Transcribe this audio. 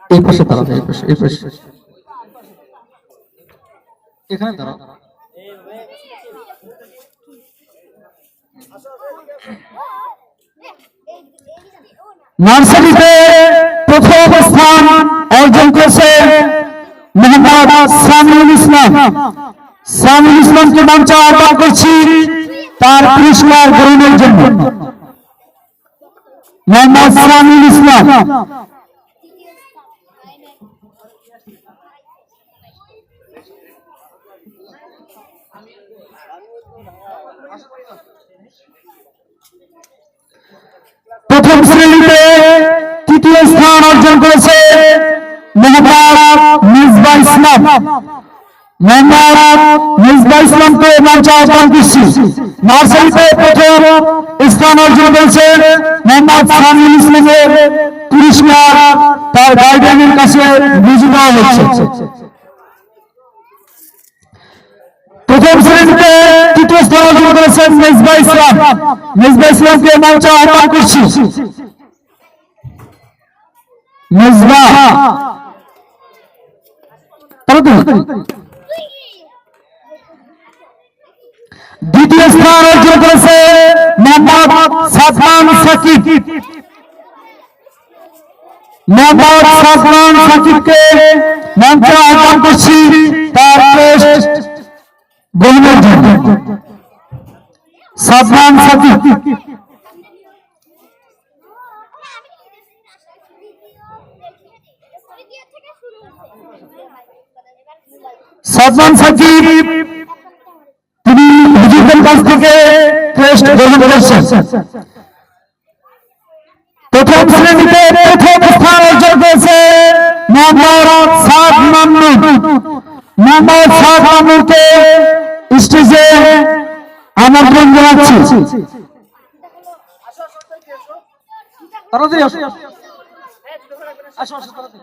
এই পাশে দাঁড়াবে, এই পাশে, এই পাশে, এখানে দাঁড়াও। নার্সারিতে প্রথম স্থান অর্জন করেছে মোহাম্মদ সামিউল ইসলাম। সামিউল ইসলামকে মঞ্চে আহ্বান করছি তার পুরস্কার গ্রহণের জন্য। মোহাম্মদ সামিউল ইসলাম। প্রথম শ্রেণীতে তৃতীয় স্থান অর্জন করেছে মোহাম্মদ মিসবাহ ইসলাম। মোহাম্মদ মিসবাহ ইসলামকে মঞ্চে আহ্বান করছি। নার্সারিতে প্রথম স্থান অর্জন করেছে মোহাম্মদ সামিউল ইসলামের পুরস্কার তার গার্ডিয়ানের কাছে বুঝে দেওয়া হচ্ছে। প্রথম শ্রেণীতে তৃতীয় স্থান অর্জন করেছেন মিসবাহ ইসলাম। মিসবাহ ইসলামকে মঞ্চে আহ্বান করছি। মিসবাহ দ্বিতীয় স্থান অর্জন করেছে মোহাম্মদ সাদমান সাকিব। মোহাম্মদ সাদমান সাকিবকে মঞ্চে আহ্বান করছি তার টেস্ট গ্রহণের জন্য। সাদমান সাকিব। সাদমান সাকিব তিনি হুজুরদের কাছ থেকে টেস্ট গ্রহণ করেছেন। প্রথম শ্রেণীতে প্রথম স্থান অর্জন করেছে মোহাম্মদ সাদ মামুন। মোহাম্মদ সাদ মামুনকে স্টেজে আমন্ত্রণ জানাচ্ছি। তাড়াতাড়ি আসো, আসো আসো তাড়াতাড়ি।